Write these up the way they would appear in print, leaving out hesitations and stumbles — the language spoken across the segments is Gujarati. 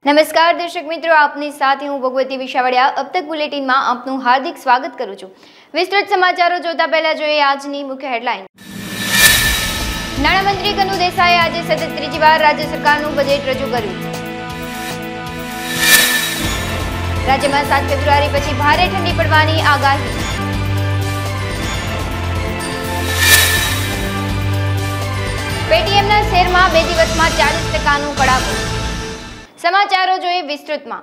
नमस्कार दर्शक मित्रों, आपनी साथ हूँ भगवती विशावड़िया। अब तक बुलेटिन में आपનું हार्दिक स्वागत करूँ છું। विस्तृत समाचारों जोता पहला જોઈએ આજની મુખ્ય હેડલાઇન। નાણામંત્રી કનુ દેસાઈએ આજે સતત ત્રીજી વાર રાજ્ય સરકારનું બજેટ રજૂ કર્યું। રાજ્યમાં 7 ફેબ્રુઆરી પછી ભારે ઠંડી પડવાની આગાહી। પેટીએમના શેરમાં 2 દિવસમાં 40%નો કડાકો। समाचारों જોઈએ વિસ્તૃતમાં।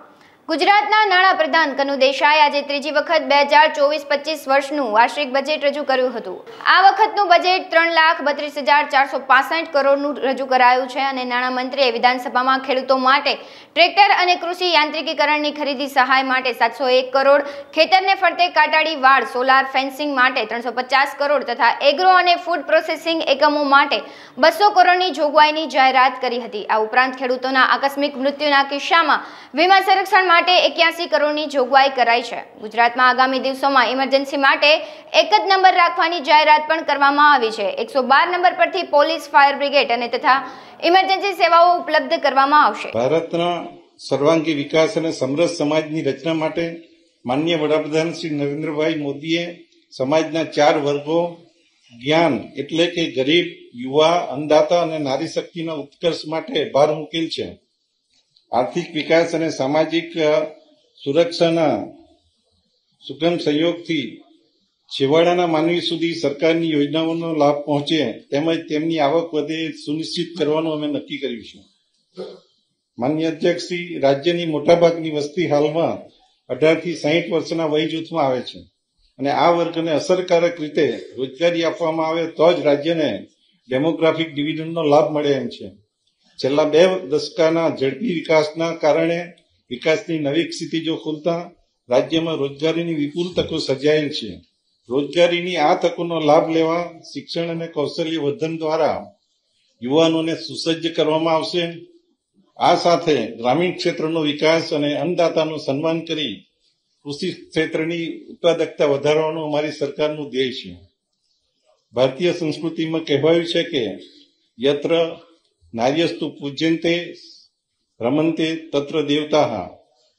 ગુજરાતના નાણાપ્રધાન કનુ દેસાઈએ આજે ત્રીજી વખત 2024-25 વર્ષનું વાર્ષિક બજેટ રજૂ કર્યું હતું। આ વખતનું બજેટ 3,32,465 કરોડનું રજૂ કરાયું છે અને નાણામંત્રીએ વિધાનસભામાં ખેડૂતો માટે ટ્રેક્ટર અને કૃષિ યાંત્રિકીકરણની ખરીદી સહાય માટે 701 કરોડ, ખેતરને ફરતે કાટાડી વાડ, સોલાર ફેન્સિંગ માટે 350 કરોડ તથા એગ્રો અને ફૂડ પ્રોસેસિંગ એકમો માટે 200 કરોડની જોગવાઈની જાહેરાત કરી હતી। આ ઉપરાંત ખેડૂતોના આકસ્મિક મૃત્યુના કિસ્સામાં વીમા સંરક્ષણ માટે 81 કરોડની જોગવાઈ કરાઈ છે। ગુજરાતમાં આગામી દિવસોમાં ઇમરજન્સી માટે એક જ નંબર રાખવાની જાહેરાત પણ કરવામાં આવી છે। 112 નંબર પરથી પોલીસ, ફાયર બ્રિગેડ અને તથા ઇમરજન્સી સેવાઓ ઉપલબ્ધ કરવામાં આવશે। ભારતના સર્વાંગી વિકાસ અને સમરસ સમાજની રચના માટે માનનીય વડાપ્રધાન શ્રી નરેન્દ્રભાઈ મોદીએ સમાજના 4 વર્ગો જ્ઞાન એટલે કે ગરીબ, યુવા, અન્નદાતા અને નારી શક્તિના ઉત્કર્ષ માટે ભાર મૂકેલ છે। आर्थिक विकास और सामाजिक सुरक्षा सुगम सहयोग थी छेवाड़ा मानवी सुधी सरकारनी योजनाओं लाभ पहुंचे तेमज तेमनी आवक वधे सुनिश्चित करवानुं अमे नक्की कर्युं छे। माननीय अध्यक्ष श्री राज्यनी मोटाभागनी वस्ती हाल में 18 થી 60 वर्षना वय जूथमां आवे छे अने आ वर्गने असरकारक रीते रोजगारी आपवामां आवे तो ज राज्यने डेमोग्राफिक डिविजननो लाभ मळे एम छे। छेल्ला 2 दशकाना झड़पी विकासना कारणे विकासनी नवी क्षितिजो खुलता राज्यमां रोजगारीनी विपुल तको सर्जायेल छे। रोजगारीनी आ तकोनो लाभ लेवा शिक्षण अने कौशल्य वर्धन द्वारा युवानोने सुसज्ज करवामां आवशे। आ साथे ग्रामीण क्षेत्रनो विकास अने अन्नदातानुं सन्मान करी कृषि क्षेत्रनी उत्पादकता वधारवानो अमारी सरकारनुं ध्येय छे। भारतीय संस्कृतिमां कहेवायुं छे के यत्र नार्यस्तु पूज्यन्ते रमन्ते तत्र देवताः।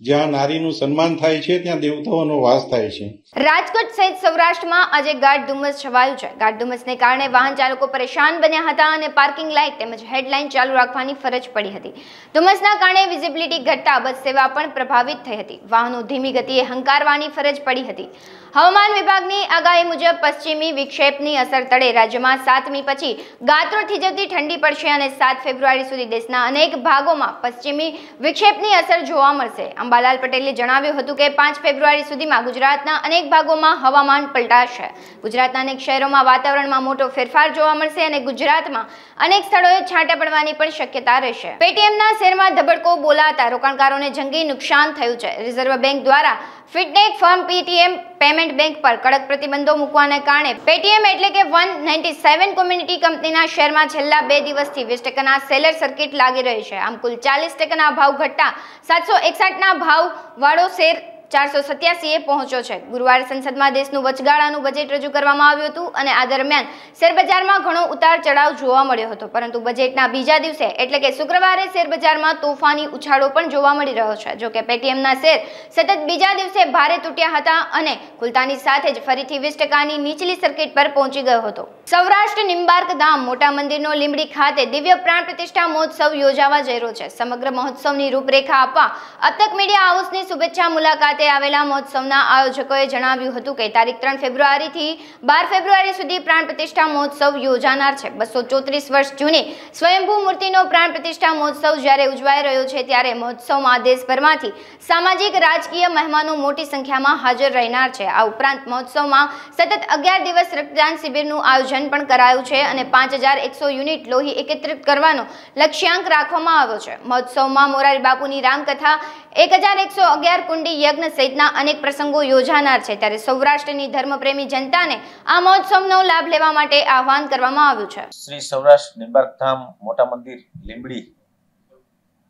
જ્યાં નારીનું સન્માન થાય છે ત્યાં દેવતાઓનો વાસ થાય છે। રાજકોટ સહિત સૌરાષ્ટ્રમાં આજે ગાઢ ધુમ્મસ છવાયું છે। ગાઢ ધુમ્મસને કારણે વાહન ચાલકો પરેશાન બન્યા હતા અને પાર્કિંગ લાઇટ તેમજ હેડલાઇન ચાલુ રાખવાની ફરજ પડી હતી। ધુમ્મસના કારણે વિઝિબિલિટી ઘટતા બસ સેવા પણ પ્રભાવિત થઈ હતી। વાહનો ધીમી ગતિએ હંકારવાની ફરજ પડી હતી। હવામાન વિભાગની આગાહી મુજબ પશ્ચિમી વિક્ષેપની અસર તળે રાજ્યમાં 7મી પછી ગાત્રો થીજવતી ઠંડી પડશે અને 7 ફેબ્રુઆરી સુધી દેશના અનેક ભાગોમાં પશ્ચિમી વિક્ષેપની અસર જોવા મળશે। અંબાલાલ પટેલે જણાવ્યું હતું કે 5 ફેબ્રુઆરી સુધીમાં ગુજરાતના અનેક ભાગોમાં હવામાન પલટાશે। ગુજરાતના અનેક શહેરોમાં વાતાવરણમાં મોટો ફેરફાર જોવા મળશે અને ગુજરાતમાં અનેક સ્થળોએ છાંટા પડવાની પણ શક્યતા રહેશે। પેટીએમના શેરમાં ધબડકો બોલાતા રોકાણકારોને જંગી નુકસાન થયું છે। રિઝર્વ બેંક દ્વારા fintech firm Paytm payment bank પર કડક પ્રતિબંધો મૂકવાને કારણે પેટીએમ એટલે કે 197 કોમ્યુનિટી કંપનીના શેરમાં છેલ્લા 2 દિવસથી 20% સેલર સર્કિટ લાગી રહી છે। આમ કુલ 40% ભાવ ઘટતા 761ના ભાવ વાળો શેર 487 પહોંચ્યો છે। ગુરુવારે સંસદમાં દેશનું વચગાળાનું બજેટ રજૂ કરવામાં આવ્યું હતું અને આ દરમિયાન શેરબજારમાં ઘણો ઉતાર ચઢાવ જોવા મળ્યો હતો, પરંતુ બજેટના બીજા દિવસે એટલે કે શુક્રવારે શેરબજારમાં તોફાની ઉછાળો પણ જોવા મળી રહ્યો છે। જો કે પેટીએમના શેર સતત બીજા દિવસે ભારે તૂટ્યા હતા અને ખુલતાની સાથે જ ફરીથી 20%ની નીચલી સર્કિટ પર પહોંચી ગયો હતો। સૌરાષ્ટ્ર નિંબાર્ક ધામ મોટા મંદિરનો લીંબડી ખાતે દિવ્ય પ્રાણ પ્રતિષ્ઠા મહોત્સવ યોજાવા જઈ રહ્યો છે। સમગ્ર મહોત્સવની રૂપરેખા આપવા अब तक मीडिया हाउसની શુભેચ્છા મુલાકાતે આવેલા મહોત્સવના આયોજકોએ જણાવ્યું હતું કે તારીખ 3 ફેબ્રુઆરીથી 12 ફેબ્રુઆરી સુધી પ્રાણ પ્રતિષ્ઠા મહોત્સવ યોજાનાર છે। 234 વર્ષ જૂની સ્વયંભૂ મૂર્તિનો પ્રાણ પ્રતિષ્ઠા મહોત્સવ જ્યારે ઉજવાઈ રહ્યો છે ત્યારે મહોત્સવમાં દેશભરમાંથી સામાજિક રાજકીય મહેમાનો મોટી સંખ્યામાં હાજર રહેનાર છે। આ ઉપરાંત મહોત્સવમાં સતત 11 દિવસ રક્તદાન શિબિરનું આયોજન પણ કરાયું છે અને 5100 યુનિટ લોહી એકત્રિત કરવાનો લક્ષ્યાંક રાખવામાં આવ્યો છે। મહોત્સવમાં મોરારી બાપુની રામકથા, 1111 કુંડી યજ્ઞ સહિતના અનેક પ્રસંગો યોજાનાર છે। ત્યારે સૌરાષ્ટ્રની ધર્મપ્રેમી જનતાને આ મહોત્સવનો લાભ લેવા માટે આહવાન કરવામાં આવ્યું છે। શ્રી સૌરાષ્ટ્ર નિંબાર્ક ધામ મોટા મંદિર લીંબડી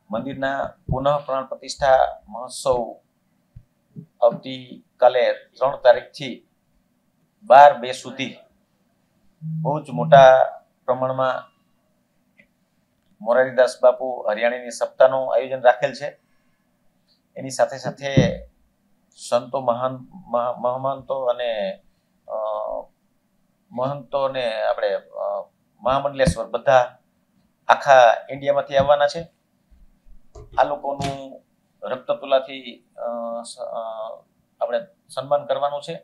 મંદિરના પુનઃ પ્રાણ પ્રતિષ્ઠા મહોત્સવ આવતીકાલે 3 તારીખથી 12/2 સુધી બહુ જ મોટા પ્રમાણમાં મોરારીદાસ બાપુ હરિયાણીની સપ્તાહનું આયોજન રાખેલ છે। એની સાથે સાથે સંતો મહંતો અને આપણે મહામંડલેશ્વર બધા આખા ઇન્ડિયામાંથી આવવાના છે. આ લોકોનું રક્તતુલાથી આપણે સન્માન કરવાનું છે.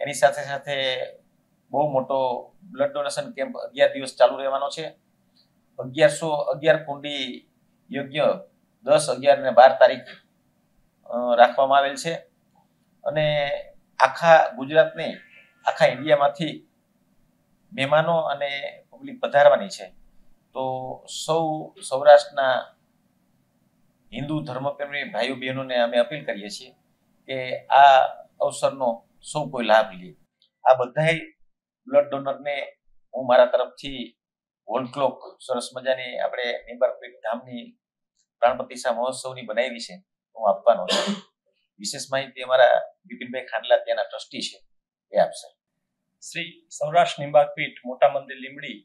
એની સાથે સાથે બહુ મોટો બ્લડ ડોનેશન કેમ્પ 11 દિવસ ચાલુ રહેવાનો છે. 1111 કુંડી યજ્ઞ 10, 11 અને 12 તારીખ રાખવામાં આવેલ છે. અને આખા ગુજરાતને આખા ઇન્ડિયામાંથી મહેમાનો અને પબ્લિક પધારવાની છે. તો સૌરાષ્ટ્રના હિન્દુ ધર્મપ્રેમી ભાઈઓ બહેનોને અમે અપીલ કરીએ છીએ કે આ અવસરનો સૌ કોઈ લાભ લે. આ બધાય બ્લડ ડોનરને હું મારા તરફથી વોલ ક્લોક સરસ મજાની આપણે નિંબાર્કપીઠ ધામની પ્રાણ પ્રતિષ્ઠા મહોત્સવની બનાવી છે, હું આપવાનો છું. વિશેષ માહિતી અમારા બિપિનભાઈ ખાંડલા ત્યાંના ટ્રસ્ટી છે, એ આપશે. શ્રી સૌરાષ્ટ્ર નિંબાર્કપીઠ મોટા મંદિર લીંબડી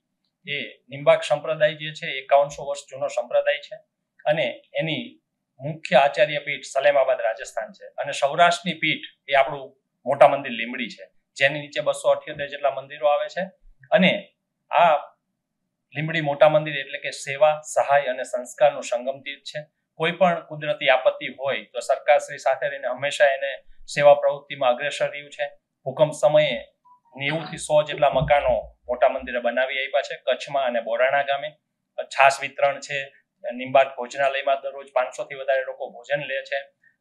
એ નિંબાર્ક સંપ્રદાય જે છે 5100 વર્ષ જૂનો સંપ્રદાય છે અને એની મુખ્ય આચાર્ય પીઠ સલેમાબાદ રાજસ્થાન છે. અને સૌરાષ્ટ્રની પીઠ એ આપણું મોટા મંદિર લીંબડી છે, જેની નીચે 278 જેટલા મંદિરો આવે છે. અને આ લીંબડી મોટા મંદિર એટલે કે સેવા, સહાય અને સંસ્કારનું સંગમ તીર્થ છે. કોઈ પણ કુદરતી આપત્તિ હોય તો સરકારશ્રી સાથે રહીને હંમેશા એને સેવા પ્રવૃત્તિમાં અગ્રેસર રહ્યું છે. ભૂકંપ સમયે 90 થી 100 જેટલા મકાનો મોટા મંદિરે બનાવી આપ્યા છે કચ્છમાં અને બોરાણા ગામે. છાસ વિતરણ છે. નિંબાર્ક ભોજનાલયમાં દરરોજ 500 થી વધારે લોકો ભોજન લે છે.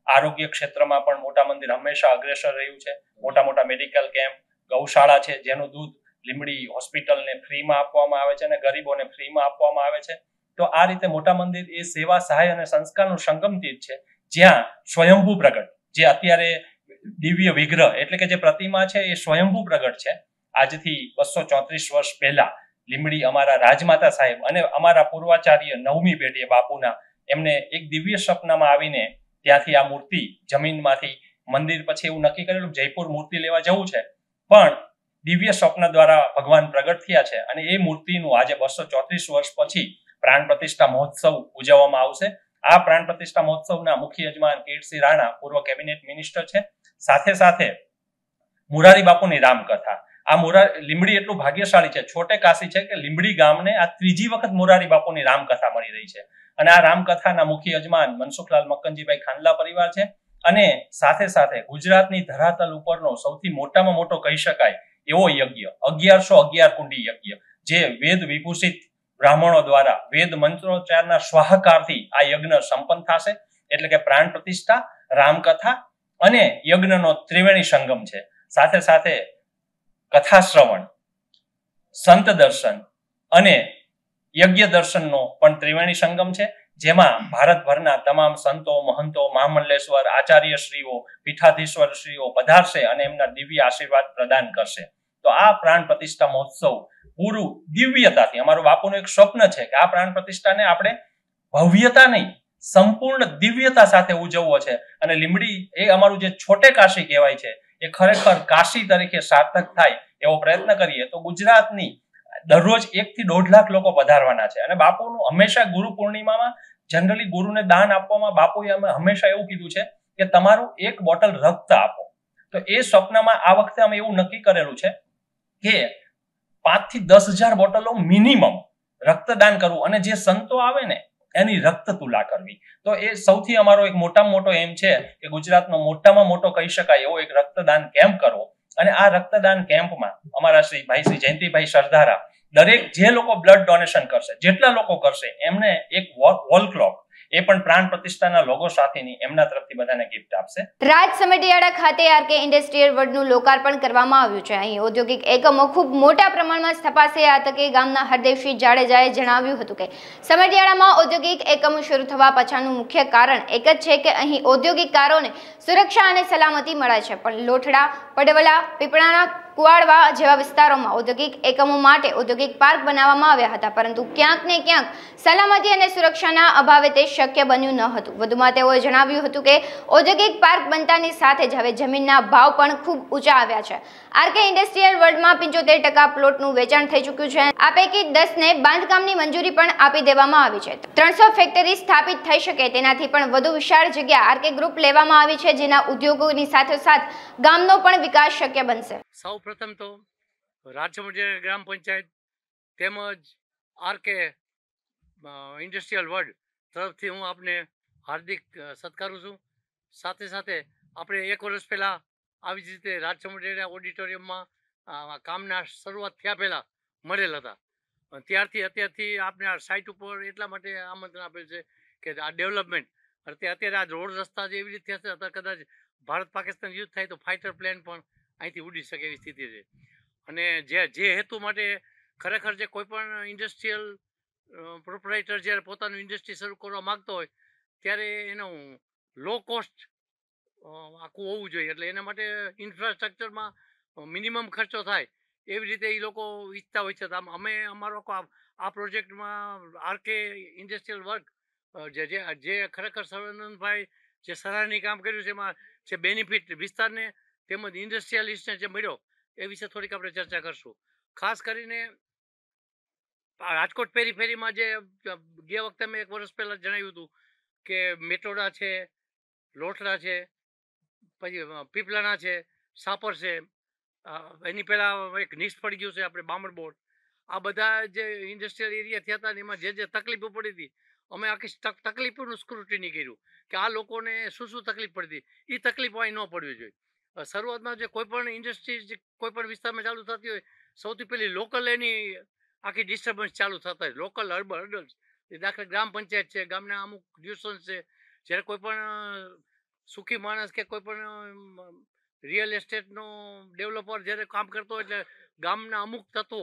આરોગ્ય ક્ષેત્રમાં પણ મોટા મંદિર હંમેશા અગ્રેસર રહ્યું છે. મોટા મોટા મેડિકલ કેમ્પ, ગૌશાળા છે, જેનું દૂધ લીંબડી હોસ્પિટલને ફ્રીમાં આપવામાં આવે છે અને ગરીબોને ફ્રીમાં આપવામાં આવે છે. તો આ રીતે મોટા મંદિર એ સેવા, સહાય અને સંસ્કારનું સંગમ તીર્થ છે, જ્યાં સ્વયંભૂ પ્રગટ, જે અત્યારે દિવ્ય વિગ્રહ એટલે કે જે પ્રતિમા છે એ સ્વયંભૂ પ્રગટ છે. આજથી 234 વર્ષ પહેલા લીંબડી અમારા રાજમાતા સાહેબ અને અમારા પૂર્વાચાર્ય 9મી પેઢીએ બાપુના એમને એક દિવ્ય સ્વપ્નમાં આવીને ત્યાંથી આ મૂર્તિ જમીનમાંથી મંદિર પછી એવું નક્કી કરેલું જયપુર મૂર્તિ લેવા જવું છે, પણ દિવ્ય સ્વપ્ન દ્વારા ભગવાન પ્રગટ થયા છે અને એ મૂર્તિનું આજે 234 વર્ષ પછી પ્રાણ પ્રતિષ્ઠા મહોત્સવ ઉજવવામાં આવશે. આ પ્રાણ પ્રતિષ્ઠા મહોત્સવના મુખ્ય યજમાન કીર્તિસિંહ રાણા પૂર્વ કેબિનેટ મિનિસ્ટર છે. સાથે સાથે મોરારી બાપુની રામકથા. આ લીંબડી એટલું ભાગ્યશાળી છે, છોટે કાશી છે કે લીંબડી ગામને આ 3જી વખત મોરારી બાપુની રામકથા મળી રહી છે. અને આ રામકથાના મુખ્ય યજમાન મનસુખલાલ મક્કનજીભાઈ ખાંડલા પરિવાર છે. અને સાથે સાથે ગુજરાતની ધરાતલ ઉપરનો સૌથી મોટામાં મોટો કહી શકાય એવો યજ્ઞ 1111 કુંડી યજ્ઞ, જે વેદ વિભૂષિત બ્રાહ્મણો દ્વારા વેદ મંત્રોચ્ચારના સ્વાહકારથી આ યજ્ઞ સંપન્ન થશે. એટલે કે પ્રાણ પ્રતિષ્ઠા, રામકથા અને યજ્ઞનો ત્રિવેણી સંગમ છે. સાથે સાથે કથા શ્રવણ, સંત દર્શન અને યજ્ઞ દર્શનનો પણ ત્રિવેણી સંગમ છે, જેમાં ભારતભરના તમામ સંતો, મહંતો, મહામંડલેશ્વર આચાર્યશ્રીઓ, પીઠાધીશ્વરશ્રીઓ પધારશે અને એમના દિવ્ય આશીર્વાદ પ્રદાન કરશે. તો આ પ્રાણ પ્રતિષ્ઠા મહોત્સવ પૂરું દિવ્યતાથી, અમારું બાપુનું એક સ્વપ્ન છે કે આ પ્રાણ પ્રતિષ્ઠાને આપણે ભવ્યતા નહીં, સંપૂર્ણ દિવ્યતા સાથે ઉજવવો છે. અને લીંબડી એ અમારું જે છોટે કાશી કહેવાય છે એ ખરેખર કાશી તરીકે સાર્થક થાય એવો પ્રયત્ન કરીએ તો ગુજરાતની દરરોજ 1 થી 1.5 લાખ લોકો પધારવાના છે. અને બાપુનું હંમેશા ગુરુ પૂર્ણિમામાં જનરલી ગુરુને દાન આપવામાં બાપુએ અમે હંમેશા એવું કીધું છે કે તમારું 1 બોટલ રક્ત આપો. તો એ સ્વપ્નમાં આ વખતે અમે એવું નક્કી કરેલું છે કે 5 થી 10,000 બોટલો મિનિમમ રક્તદાન કરવું અને જે સંતો આવે ને એની રક્ત તુલા કરવી. તો એ સૌથી અમારો એક મોટામાં મોટો એમ છે કે ગુજરાતનો મોટામાં મોટો કહી શકાય એવો એક રક્તદાન કેમ્પ કરવો. અને આ રક્તદાન કેમ્પમાં અમારા શ્રી જયંતિભાઈ સરદારા દરેક જે લોકો બ્લડ ડોનેશન કરશે, જેટલા લોકો કરશે, એમને એક વોલ ક્લોક, એ પણ પ્રાણ પ્રતિષ્ઠાના લોગો સાથેની એમના તરફથી બધાને ગિફ્ટ આપશે. રાજ સમઢિયાળા ખાતે આરકે ઇન્ડસ્ટ્રીયલ વર્લ્ડનું લોકાર્પણ કરવામાં આવ્યું છે. અહીં ઔદ્યોગિક એકમો ખૂબ મોટા પ્રમાણમાં સ્થપાશે. આ તકે ગામના હરદેવસિંહ જાડેજાએ જણાવ્યું હતું કે સમઢિયાળામાં ઔદ્યોગિક એકમો શરૂ થવા પાછળનું મુખ્ય કારણ એક જ છે કે અહીં ઔદ્યોગિક કારોને સુરક્ષા અને સલામતી મળે છે, પણ લોઠડા, પડવલા, પીપળાના કુવાડવા જેવા વિસ્તારોમાં ઔદ્યોગિક એકમો માટે ઔદ્યોગિક પાર્ક બનાવવામાં આવ્યા હતા, પરંતુ ક્યાંક ને ક્યાંક સલામતી અને સુરક્ષાના અભાવે તે શક્ય બન્યું ન હતું. વધુમાં તેઓએ જણાવ્યું હતું કે ઔદ્યોગિક પાર્ક બનતાની સાથે જ હવે જમીનના ભાવ પણ ખૂબ ઊંચા આવ્યા છે. આરકે ઇન્ડસ્ટ્રીયલ વર્લ્ડમાં 75% પ્લોટનું વેચાણ થઈ ચૂક્યું છે. આ પૈકી 10ને બાંધકામની મંજૂરી પણ આપી દેવામાં આવી છે. 300 ફેક્ટરી સ્થાપિત થઈ શકે તેનાથી પણ વધુ વિશાળ જગ્યા આરકે ગ્રુપ લેવામાં આવી છે, જેના ઉદ્યોગોની સાથોસાથ ગામનો પણ વિકાસ શક્ય બનશે. સૌપ્રથમ તો રાજચમઢી ગ્રામ પંચાયત તેમજ આરકે ઇન્ડસ્ટ્રીયલ વર્લ્ડ તરફથી હું આપને હાર્દિક સત્કારું છું. સાથે સાથે આપણે 1 વર્ષ પહેલાં આવી જ રીતે રાજચમઢી ઓડિટોરિયમમાં કામના શરૂઆત થયા પહેલાં મળેલ હતા. ત્યારથી અત્યારથી આપણે આ સાઇટ ઉપર એટલા માટે આમંત્રણ આપેલ છે કે આ ડેવલપમેન્ટ અત્યારે આ રોડ રસ્તા જે એવી રીતે થશે, અત્યારે કદાચ ભારત પાકિસ્તાન યુદ્ધ થાય તો ફાઇટર પ્લેન પણ અહીંથી ઉડી શકે એવી સ્થિતિ છે. અને જે હેતુ માટે ખરેખર જે કોઈ પણ ઇન્ડસ્ટ્રીયલ પ્રોપરાઇટર જ્યારે પોતાનું ઇન્ડસ્ટ્રી શરૂ કરવા માગતો હોય ત્યારે એનું લો કોસ્ટ આખું હોવું જોઈએ. એટલે એના માટે ઇન્ફ્રાસ્ટ્રક્ચરમાં મિનિમમ ખર્ચો થાય એવી રીતે એ લોકો ઈચ્છતા હોય છે. અમે અમારો આ પ્રોજેક્ટમાં આરકે ઇન્ડસ્ટ્રીયલ વર્ક જે ખરેખર સર્વાનંદભાઈ જે સરાહનીય કામ કર્યું છે, એમાં જે બેનિફિટ વિસ્તારને તેમજ ઇન્ડસ્ટ્રીયલિસ્ટને જે મળ્યો એ વિશે થોડીક આપણે ચર્ચા કરશું. ખાસ કરીને રાજકોટ પેરીફેરીમાં જે ગયા વખતે મેં 1 વર્ષ પહેલાં જણાવ્યું હતું કે મેટોડા છે, લોઠડા છે, પછી પીપલાણા છે, સાપર છે, એની પહેલાં એક નિષ્ઠ પડી ગયું છે આપણે બામણબોર. આ બધા જે ઇન્ડસ્ટ્રીયલ એરિયા થયા હતા ને એમાં જે તકલીફો પડી હતી, અમે આખી તકલીફોનું સ્ક્રુટિની કર્યું કે આ લોકોને શું તકલીફ પડતી, એ તકલીફો અહીં ન પડવી જોઈએ. શરૂઆતમાં જે કોઈ પણ ઇન્ડસ્ટ્રી કોઈ પણ વિસ્તારમાં ચાલુ થતી હોય, સૌથી પહેલી લોકલ એની આખી ડિસ્ટર્બન્સ ચાલુ થતા હોય. લોકલ અર્બન હર્ડલ્સ, દાખલા ગ્રામ પંચાયત છે, ગામના અમુક ન્યુસન્સ છે. જ્યારે કોઈ પણ સુખી માણસ કે કોઈ પણ રિયલ એસ્ટેટનો ડેવલપર જ્યારે કામ કરતો હોય એટલે ગામના અમુક તત્વો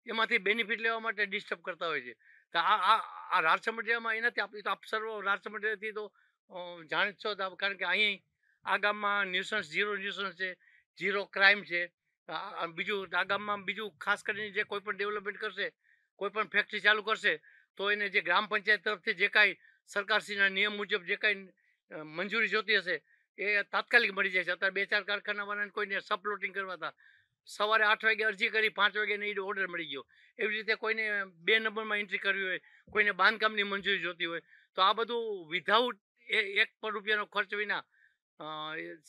એમાંથી બેનિફિટ લેવા માટે ડિસ્ટર્બ કરતા હોય છે. તો આ રાજચમઢિયામાં એનાથી આપ સર્વ રાજચમઢિયાથી તો જાણી જ છો, કારણ કે અહીં આ ગામમાં ન્યુસન્સ છે, ઝીરો ક્રાઇમ છે. બીજું આ ગામમાં બીજું ખાસ કરીને જે કોઈ પણ ડેવલપમેન્ટ કરશે, કોઈ પણ ફેક્ટરી ચાલુ કરશે તો એને જે ગ્રામ પંચાયત તરફથી જે કાંઈ સરકારશ્રીના નિયમ મુજબ જે કાંઈ મંજૂરી જોતી હશે એ તાત્કાલિક મળી જાય છે. અત્યારે 2-4 કારખાનાવાળાને કોઈને સબપ્લોટિંગ કરવા હતા, સવારે 8 વાગે અરજી કરી 5 વાગે એને ઓર્ડર મળી ગયો. એવી રીતે કોઈને 2 નંબરમાં એન્ટ્રી કરવી હોય, કોઈને બાંધકામની મંજૂરી જોતી હોય, તો આ બધું વિધાઉટ 1 રૂપિયાનો ખર્ચ વિના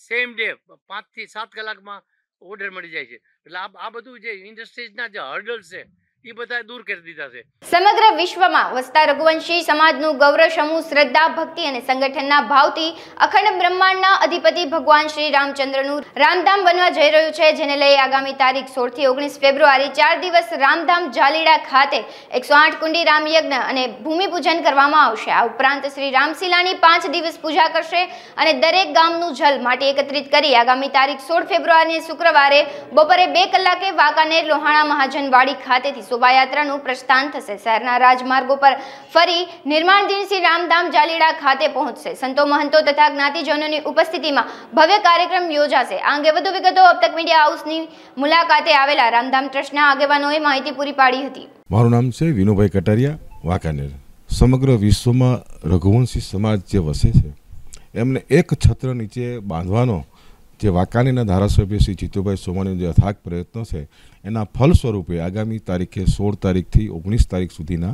સેમ ડે 5 થી 7 કલાકમાં ઓર્ડર મળી જાય છે. એટલે આ બધું જે ઇન્ડસ્ટ્રીઝના જે હર્ડલ્સ છે એ બધા દૂર કરી દીધા છે. સમગ્ર વિશ્વમાં વસતા રઘુવંશી સમાજનું ગૌરવ સમૂહ શ્રદ્ધા, ભક્તિ અને સંગઠનના ભાવથી અખંડ બ્રહ્માંડના અધિપતિ ભગવાન શ્રી રામચંદ્રનું રામધામ બનવા જઈ રહ્યું છે, જેને લઈ આગામી તારીખ 16 થી 19 ફેબ્રુઆરી 4 દિવસ રામધામ જાલીડા ખાતે 108 કુંડી રામયજ્ઞ અને ભૂમિપૂજન કરવામાં આવશે. આ ઉપરાંત શ્રી રામશિલાની 5 દિવસ પૂજા કરશે અને દરેક ગામનું જલ માટી એકત્રિત કરી આગામી તારીખ 16 ફેબ્રુઆરીને શુક્રવારે બપોરે 2 કલાકે વાંકાનેર લોહાણા મહાજનવાડી ખાતેથી શોભાયાત્રાનું પ્રસ્થાન થશે. શહેરના રાજમાર્ગો પર ફરી નિર્માણધીન શ્રી રામધામ જાલીડા ખાતે પહોંચશે. સંતો, મહંતો તથા જ્ઞાતિજનોની ઉપસ્થિતિમાં ભવ્ય કાર્યક્રમ યોજાશે. આ અંગે વધુ વિગતો અબતક મીડિયા હાઉસની મુલાકાતે આવેલા રામધામ ટ્રસ્ટના આગેવાનોએ માહિતી પૂરી પાડી હતી. મારું નામ છે વિનુભાઈ કટારિયા, વાંકાનેર. સમગ્ર વિશ્વમાં રઘુવંશી સમાજ જે વસે છે એમને એક છત્ર નીચે બાંધવાનો જે વાંકાનેરના ધારાસભ્ય શ્રી જીતુભાઈ સોમાણીનો જે અથાગ પ્રયત્નો છે એના ફલ સ્વરૂપે આગામી તારીખે 16 તારીખથી 19 તારીખ સુધીના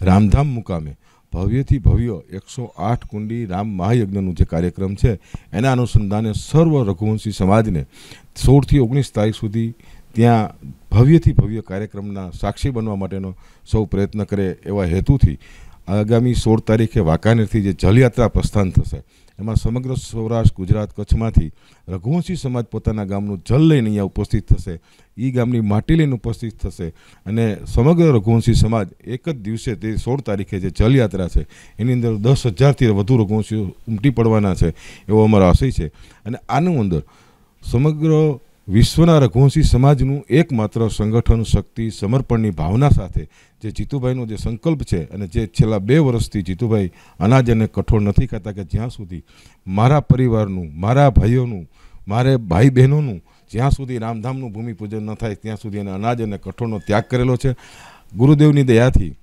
રામધામ મુકામે ભવ્યથી ભવ્ય 108 કુંડી રામ મહાયજ્ઞનું જે કાર્યક્રમ છે એના અનુસંધાને સર્વ રઘુવંશી સમાજને 16 થી 19 તારીખ સુધી ત્યાં ભવ્યથી ભવ્ય કાર્યક્રમના સાક્ષી બનવા માટેનો સૌ પ્રયત્ન કરે એવા હેતુથી આગામી 16 તારીખે વાંકાનેરથી જે જલયાત્રા પ્રસ્થાન થશે એમાં સમગ્ર સૌરાષ્ટ્ર, ગુજરાત, કચ્છમાંથી રઘુવંશી સમાજ પોતાના ગામનું જલ લઈને અહીંયા ઉપસ્થિત થશે. એ ગામની માટી લઈને ઉપસ્થિત થશે અને સમગ્ર રઘુવંશી સમાજ એક જ દિવસે તે 16 તારીખે જે જલયાત્રા છે એની અંદર 10,000થી વધુ રઘુવંશીઓ ઉમટી પડવાના છે એવો અમારો આશય છે. અને આનું અંદર સમગ્ર વિશ્વના રઘુવંશી સમાજનું એકમાત્ર સંગઠન, શક્તિ, સમર્પણની ભાવના સાથે જે જીતુભાઈનો જે સંકલ્પ છે અને જે છેલ્લા 2 વર્ષથી જીતુભાઈ અનાજ અને કઠોળ નથી ખાતા કે જ્યાં સુધી મારા પરિવારનું, મારા ભાઈઓનું, મારે ભાઈ બહેનોનું જ્યાં સુધી રામધામનું ભૂમિપૂજન ન થાય ત્યાં સુધી એને અનાજ અને કઠોળનો ત્યાગ કરેલો છે. ગુરુદેવની દયાથી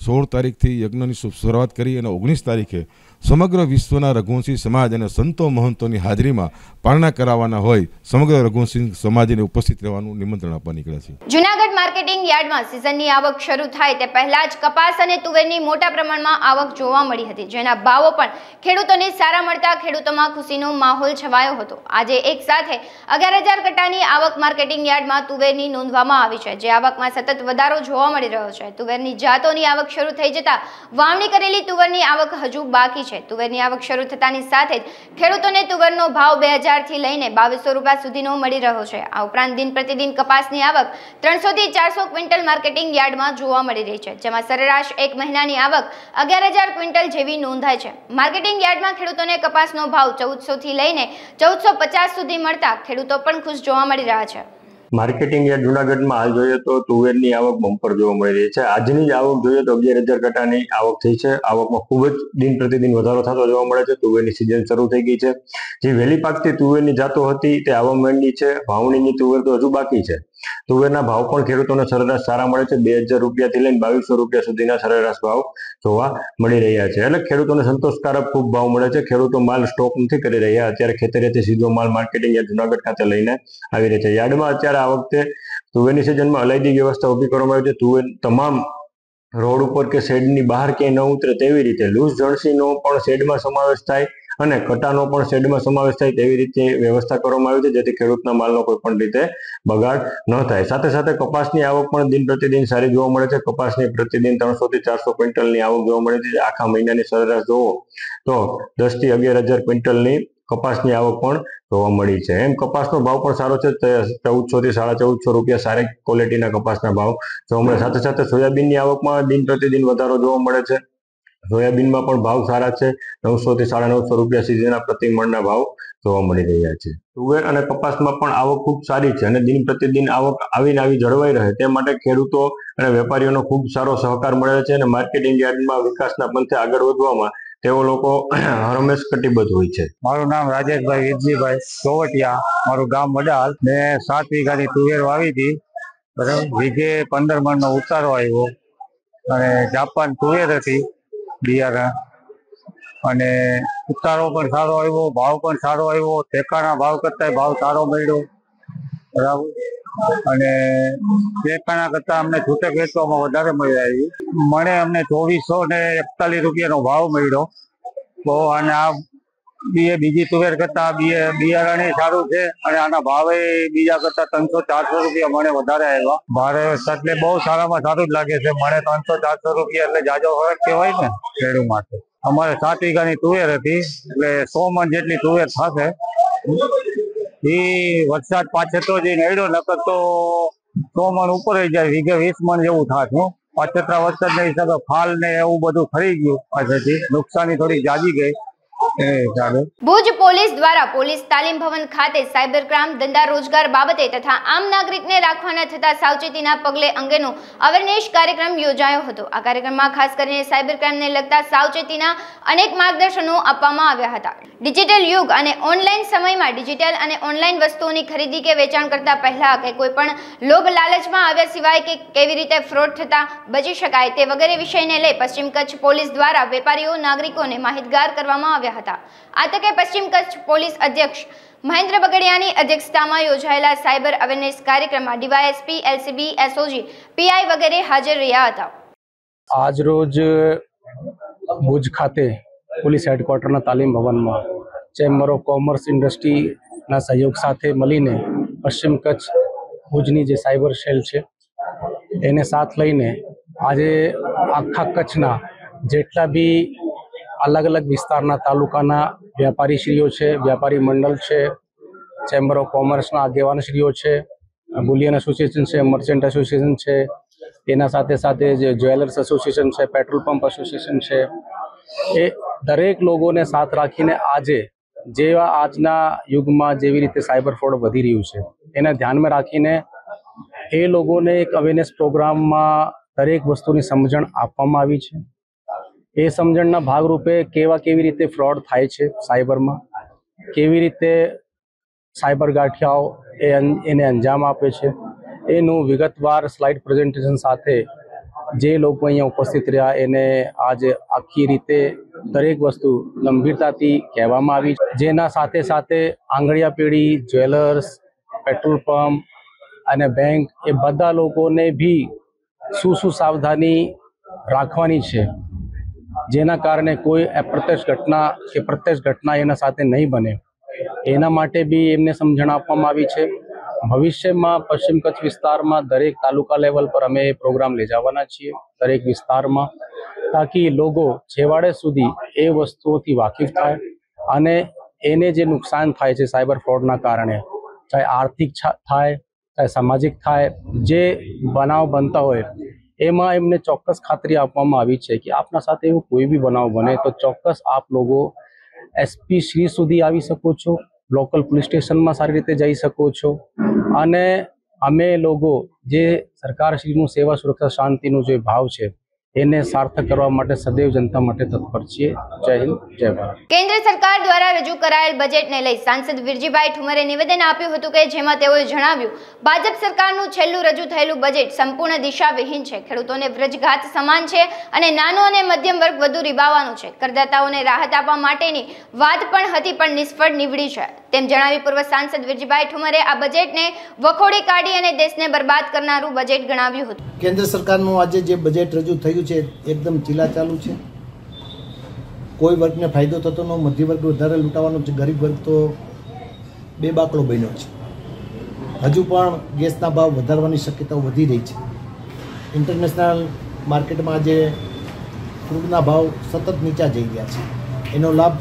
16 તારીખથી યજ્ઞની શુભ શરૂઆત કરી અને 19 તારીખે સમગ્ર વિશ્વના રઘુવંશી સમાજ અને સંતો મહંતોની હાજરીમાં પારણા કરાવવાના હોય સમગ્ર રઘુવંશી સમાજને ઉપસ્થિત રહેવાનું નિમંત્રણ આપવા નીકળ્યા છે. જૂનાગઢ માર્કેટિંગ યાર્ડમાં સિઝનની આવક શરૂ થાય તે પહેલા જ કપાસ અને તુવેરની મોટા પ્રમાણમાં આવક જોવા મળી હતી, જેના ભાવો પણ ખેડૂતોને સારા મળતા ખેડૂતોમાં ખુશીનો માહોલ છવાયો હતો. આજે એક સાથે 11,000 કટ્ટાની આવક માર્કેટિંગ યાર્ડમાં તુવેરની નોંધવામાં આવી છે, જે આવકમાં સતત વધારો જોવા મળી રહ્યો છે. તુવેરની જાતોની આવક શરૂ થઈ જતા વાવણી કરેલી તુવરની આવક હજુ બાકી છે. તુવેરની આવક શરૂ થતાની સાથે જ ખેડૂતોને તુવરનો ભાવ 2,000 થી લઈને 2,200 રૂપિયા સુધીનો મળી રહ્યો છે. આ ઉપરાંત દિન પ્રતિદિન કપાસની આવક 300 થી 400 ક્વિન્ટલ માર્કેટિંગ યાર્ડમાં જોવા મળી રહી છે, જેમાં સરેરાશ એક મહિનાની આવક 11,000 ક્વિન્ટલ જેવી નોંધાય છે. માર્કેટિંગ યાર્ડમાં ખેડૂતોને કપાસનો ભાવ 1,400 થી લઈને 1,450 સુધી મળતા ખેડૂતો પણ ખુશ જોવા મળી રહ્યા છે. માર્કેટિંગ યાર્ડ જુનાગઢમાં હાલ જોઈએ તો તુવેરની આવક બમ્પર જોવા મળી રહી છે. આજની જ આવક જોઈએ તો 11,000 કટ્ટાની આવક થઈ છે. આવકમાં ખૂબ જ દિન પ્રતિદિન વધારો થતો જોવા મળે છે. તુવેરની સિઝન શરૂ થઈ ગઈ છે. જે વહેલી પાકતી તુવેરની જાતો હતી તે આવવા માંડી છે. વાવણીની તુવેર તો હજુ બાકી છે. તુવેરના ભાવ પણ ખેડૂતોને સરેરાશ સારા મળે છે. 2,000 રૂપિયાથી લઈને 2,200 રૂપિયા સુધીના સરેરાશ ભાવ જોવા મળી રહ્યા છે. એટલે ખેડૂતોને સંતોષકારક ખૂબ ભાવ મળે છે. ખેડૂતો માલ સ્ટોક નથી કરી રહ્યા. અત્યારે ખેતરેથી સીધો માલ માર્કેટિંગ યાર્ડ જુનાગઢ ખાતે લઈને આવી રહ્યા છે. યાર્ડમાં અત્યારે આ વખતે તુવેરની સિઝનમાં અલાયદી વ્યવસ્થા ઉભી કરવામાં આવી છે. તુવેર તમામ રોડ ઉપર કે શેડની બહાર ક્યાંય ન ઉતરે તેવી રીતે લૂઝ જણસીનો પણ શેડમાં સમાવેશ થાય અને કટાનો પણ શેડમાં સમાવેશ થાય તેવી રીતે વ્યવસ્થા કરવામાં આવી છે, જેથી ખેડૂતના માલનો કોઈ પણ રીતે બગાડ ન થાય. સાથે સાથે કપાસની આવક પણ દિન પ્રતિદિન સારી જોવા મળે છે. કપાસની પ્રતિદિન 300 થી 400 ક્વિન્ટલની આવક જોવા મળે છે. આખા મહિનાની સરેરાશ જોવો તો 10 થી 11,000 ક્વિન્ટલની કપાસની આવક પણ જોવા મળી છે. એમ કપાસનો ભાવ પણ સારો છે. 1,400 થી 1,450 રૂપિયા સારી ક્વોલિટીના કપાસના ભાવ જોવા મળે. સાથે સાથે સોયાબીનની આવકમાં દિન પ્રતિદિન વધારો જોવા મળે છે. સોયાબીનમાં પણ ભાવ સારા છે. 900 થી 950 રૂપિયા સીઝનના પ્રતિ મણના ભાવ જોવા મળી રહ્યા છે. તુવેર અને કપાસમાં પણ આવક ખૂબ સારી છે અને દિન પ્રતિદિન આવક આવીને આવી જળવાઈ રહે તે માટે ખેડૂતો અને વેપારીઓનો ખૂબ સારો સહકાર મળે છે અને માર્કેટિંગ યાર્ડમાં વિકાસના પંથે આગળ વધવામાં તેઓ લોકો હંમેશ કટિબદ્ધ હોય છે. મારું નામ રાજેશભાઈ વિજયભાઈ ચોવટિયા, મારું ગામ વડાલ. મેં 7 વીઘાની તુવેર વાવી હતી. બરાબર, વીઘે 15 મણનો ઉતારો આવ્યો અને જાપાન તુવેર હતી બિયારણ, અને ઉતારો પણ સારો આવ્યો, ભાવ પણ સારો આવ્યો. ટેકાના ભાવ કરતા ભાવ સારો મળ્યો. બરાબર, અને ટેકાના કરતા અમને છૂટક વેચવામાં વધારે મળી આવી. મને અમને 2,441 રૂપિયાનો ભાવ મળ્યો. તો અને આ બીજી તુવેર કરતા બિયારણ સારું છે અને આના ભાવે બીજા કરતા 300-400 રૂપિયા મને વધારે આવ્યા. મારે એટલે બહુ સારામાં સારું જ લાગે છે. મને 300-400 રૂપિયા એટલે જાજો ફરક કહેવાય ને ખેડૂત માટે. અમારે 7 વીઘાની તુવેર હતી એટલે 100 મણ જેટલી તુવેર થશે. એ વરસાદ પાછળ જે નડ્યો નકર તો 100 મણ ઉપર જાય, વીઘે 20 મણ જેવું થાત. પાછળના વરસાદના હિસાબે ફાલ ને એવું બધું ખરી ગયું, પાછળથી નુકસાની થોડી જાજી ગઈ. ભુજ પોલીસ દ્વારા પોલીસ તાલીમ ભવન ખાતે સાયબર ક્રાઇમ, ધંધા રોજગાર બાબતે તથા આમ નાગરિકને રાખવાના થતા સાવચેતીના પગલે અંગેનો અવેરનેસ કાર્યક્રમ યોજાયો હતો. આ કાર્યક્રમમાં ખાસ કરીને સાયબર ક્રાઇમને લગતા સાવચેતીના અનેક માર્ગદર્શનો આપવામાં આવ્યા હતા. ડિજિટલ યુગ અને ઓનલાઈન સમયમાં ડિજિટલ અને ઓનલાઈન વસ્તુઓની ખરીદી કે વેચાણ કરતા પહેલા કે કોઈ પણ લોભ લાલચમાં આવ્યા સિવાય કે કેવી રીતે ફ્રોડ થતા બચી શકાય તે વગેરે વિષયને લઈ પશ્ચિમ કચ્છ પોલીસ દ્વારા વેપારીઓ, નાગરિકોને માહિતગાર કરવામાં આવ્યા હતા. આ તકે પશ્ચિમ કચ્છ પોલીસ અધ્યક્ષ મહેન્દ્ર બગડિયાની અધ્યક્ષતામાં યોજાયેલા સાયબર અવેરનેસ કાર્યક્રમમાં ડીવાયએસપી, એલસીબી, એસઓજી, પીઆઈ વગેરે હાજર રહ્યા હતા. આજ રોજ ભુજ ખાતે પોલીસ હેડક્વાર્ટરના તાલીમ ભવનમાં ચેમ્બર ઓફ કોમર્સ ઇન્ડસ્ટ્રીના સહયોગ સાથે મળીને પશ્ચિમ કચ્છ ભુજની જે સાયબર સેલ છે એને સાથ લઈને આજે આખા કચ્છના જેટલા બી અલગ અલગ વિસ્તારના તાલુકાના વ્યાપારીશ્રીઓ છે, વ્યાપારી મંડળ છે, ચેમ્બર ઓફ કોમર્સના આગેવાનશ્રીઓ છે, બુલિયન એસોસિએશન છે, મર્ચન્ટ એસોસિએશન છે, એના સાથે સાથે જે જ્વેલર્સ એસોસિએશન છે, પેટ્રોલ પંપ એસોસિએશન છે, એ દરેક લોકોને સાથ રાખીને આજે જેવા આજના યુગમાં જેવી રીતે સાયબર ફ્રોડ વધી રહ્યું છે એને ધ્યાનમાં રાખીને એ લોકોને એક અવેરનેસ પ્રોગ્રામમાં દરેક વસ્તુની સમજણ આપવામાં આવી છે. એ સમજણના ભાગરૂપે કેવી રીતે ફ્રોડ થાય છે સાયબરમાં, કેવી રીતે સાયબર ગાંઠિયાઓ એને અંજામ આપે છે. એનું વિગતવાર સ્લાઇડ પ્રેઝન્ટેશન સાથે જે લોકો અહીંયા ઉપસ્થિત રહ્યા એને આજે આખી રીતે દરેક વસ્તુ ગંભીરતાથી કહેવામાં આવી, જેના સાથે સાથે આંગળીયા પેઢી, જ્વેલર્સ, પેટ્રોલ પંપ અને બેંક એ બધા લોકોને બી શું સાવધાની રાખવાની છે, જેના કારણે કોઈ અપ્રત્યક્ષ ઘટના કે પ્રત્યક્ષ ઘટના એના સાથે નહીં બને, એના માટે બી એમને સમજણ આપવામાં આવી છે. ભવિષ્યમાં પશ્ચિમ કચ્છ વિસ્તારમાં દરેક તાલુકા લેવલ પર અમે પ્રોગ્રામ લઈ જવાના છીએ, દરેક વિસ્તારમાં, તાકી લોકો છેવાડે સુધી એ વસ્તુઓથી વાકેફ થાય અને એને જે નુકસાન થાય છે સાયબર ફ્રોડના કારણે, ચાહે આર્થિક થાય, ચાહે સામાજિક થાય, જે બનાવ બનતા હોય એમાં એમને ચોક્કસ ખાતરી આપવામાં આવી છે કે આપના સાથે એવું કોઈ બી બનાવ બને તો ચોક્કસ આપ લોકો SP શ્રી સુધી આવી શકો છો, લોકલ પોલીસ સ્ટેશનમાં સારી રીતે જઈ શકો છો. અને અમે લોકો જે સરકારશ્રીનું સેવા સુરક્ષા શાંતિનો જે ભાવ છે એને સાર્થક કરવા માટે સદૈવ જનતા માટે તત્પર છીએ. જય હિન્દ, જય ભારત. કેન્દ્ર સરકાર દ્વારા રજૂ કરાયેલ બજેટને લઈ સાંસદ વિરજીભાઈ ઠુમરે નિવેદન આપ્યું હતું કે જેમાં તેઓએ જણાવ્યું, ભાજપ સરકારનું છેલ્લું રજૂ થયેલું બજેટ સંપૂર્ણ દિશાવિહીન છે, ખેડૂતોને વ્રજઘાત સમાન છે અને નાનો અને મધ્યમ વર્ગ વધુ રીબાવાનો છે. કરદાતાઓને રાહત આપવા માટેની વાત પણ હતી પણ નિષ્ફળ નીવડી છે તેમ જણાવી પૂર્વ સાંસદ વિરજીભાઈ ઠુમરે આ બજેટને વખોડી કાઢી અને દેશને બરબાદ કરનારું બજેટ ગણાવ્યું હતું. કેન્દ્ર સરકારનું આજે જે બજેટ રજૂ થયું છે એકદમ ચીલાચાલુ છે. કોઈ વર્ગને ફાયદો થતો ન, મધ્ય વર્ગ વધારે લૂંટાવાનો છે, ગરીબ વર્ગ તો બેબાકડો બન્યો છે. હજુ પણ ગેસના ભાવ વધારવાની શક્યતાઓ વધી રહી છે. ઇન્ટરનેશનલ માર્કેટમાં આજે ક્રૂડના ભાવ સતત નીચા જઈ ગયા છે. એનો લાભ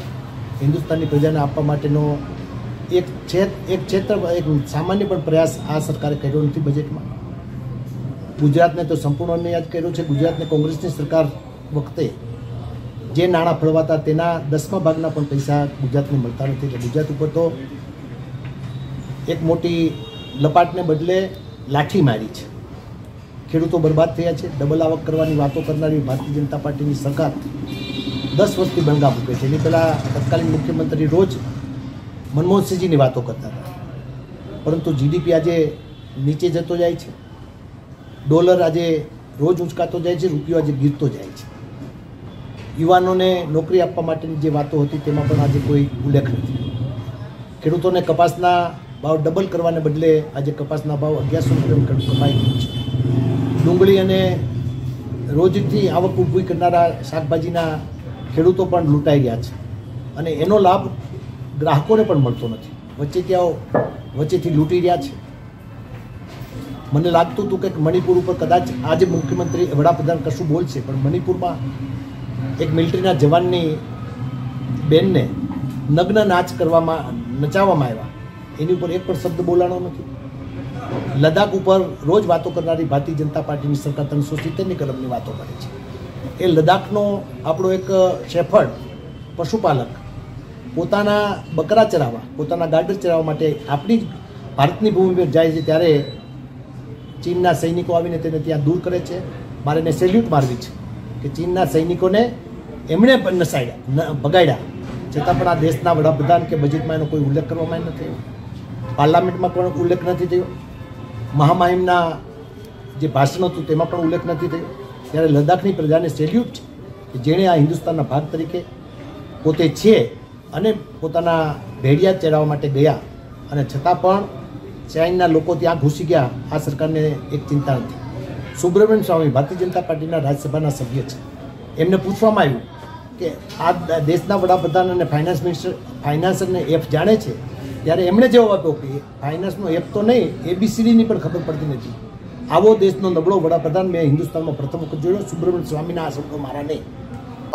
હિન્દુસ્તાનની પ્રજાને આપવા માટેનો એક સામાન્ય પણ પ્રયાસ આ સરકારે કર્યો નથી. બજેટમાં ગુજરાતને તો સંપૂર્ણ અન્યાય કર્યો છે. ગુજરાતને કોંગ્રેસની સરકાર વખતે જે નાણાં ફળવાતા તેના 10મા ભાગના પણ પૈસા ગુજરાતને મળતા નથી. એટલે ગુજરાત ઉપર તો એક મોટી લપાટને બદલે લાઠી મારી છે. ખેડૂતો બરબાદ થયા છે. ડબલ આવક કરવાની વાતો કરનારી ભારતીય જનતા પાર્ટીની સરકાર 10 વર્ષથી બંગા મૂકે છે. એની પહેલાં તત્કાલીન મુખ્યમંત્રી રોજ મનમોહનસિંહજીની વાતો કરતા હતા, પરંતુ GDP આજે નીચે જતો જાય છે. ડોલર આજે રોજ ઉંચકાતો જાય છે, રૂપિયો આજે ગીરતો જાય છે. યુવાનોને નોકરી આપવા માટેની જે વાતો હતી તેમાં પણ આજે કોઈ ઉલ્લેખ નથી. ખેડૂતોને કપાસના ભાવ ડબલ કરવાને બદલે આજે કપાસના ભાવ 1100 રૂપિયા કપાઈ ગયો છે. ડુંગળી અને રોજથી આવક ઊભી કરનારા શાકભાજીના ખેડૂતો પણ લૂંટાઈ ગયા છે અને એનો લાભ ગ્રાહકોને પણ મળતો નથી. વચ્ચેથી લૂંટી રહ્યા છે. મને લાગતું હતું કે મણિપુર ઉપર કદાચ આજે મુખ્યમંત્રી વડાપ્રધાન કશું બોલશે, પણ મણિપુરમાં એક મિલિટરીના જવાનની બેનને નગ્ન નચાવવામાં આવ્યા, એની ઉપર એક પણ શબ્દ બોલાણો નથી. લદ્દાખ ઉપર રોજ વાતો કરનારી ભારતીય જનતા પાર્ટીની સરકાર 370ની કલમની વાતો કરે છે. એ લદ્દાખનો આપણો એક શેફર્ડ પશુપાલક પોતાના બકરા ચરાવવા, પોતાના ગાર્ડર ચરાવવા માટે આપણી જ ભારતની ભૂમિ પર જાય છે ત્યારે ચીનના સૈનિકો આવીને તેને ત્યાં દૂર કરે છે. મારે એને સેલ્યુટ મારવી છે કે ચીનના સૈનિકોને એમણે પણ ભગાડ્યા, છતાં પણ આ દેશના વડાપ્રધાન કે બજેટમાં એનો કોઈ ઉલ્લેખ કરવામાં નથી થયો. પાર્લામેન્ટમાં પણ ઉલ્લેખ નથી થયો. મહામહિમના જે ભાષણ હતું તેમાં પણ ઉલ્લેખ નથી થયો. ત્યારે લદ્દાખની પ્રજાને સેલ્યુટ છે કે જેણે આ હિન્દુસ્તાનના ભાગ તરીકે પોતે છે અને પોતાના ભેડિયા ચડાવવા માટે ગયા અને છતાં પણ ચાઇનના લોકો ત્યાં ઘૂસી ગયા. આ સરકારને એક ચિંતા નથી. સુબ્રમણ્યમ સ્વામી ભારતીય જનતા પાર્ટીના રાજ્યસભાના સભ્ય છે. એમને પૂછવામાં આવ્યું કે આ દેશના વડાપ્રધાન અને ફાઇનાન્સરને F જાણે છે, ત્યારે એમણે જવાબ આપ્યો કે ફાઇનાન્સનો F તો નહીં, ABCDની પણ ખબર પડતી નથી. આવો દેશનો નબળો વડાપ્રધાન મેં હિન્દુસ્તાનમાં પ્રથમ વખત જોયો. સુબ્રમણ્યમ સ્વામીના આ શબ્દો મારા નહીં.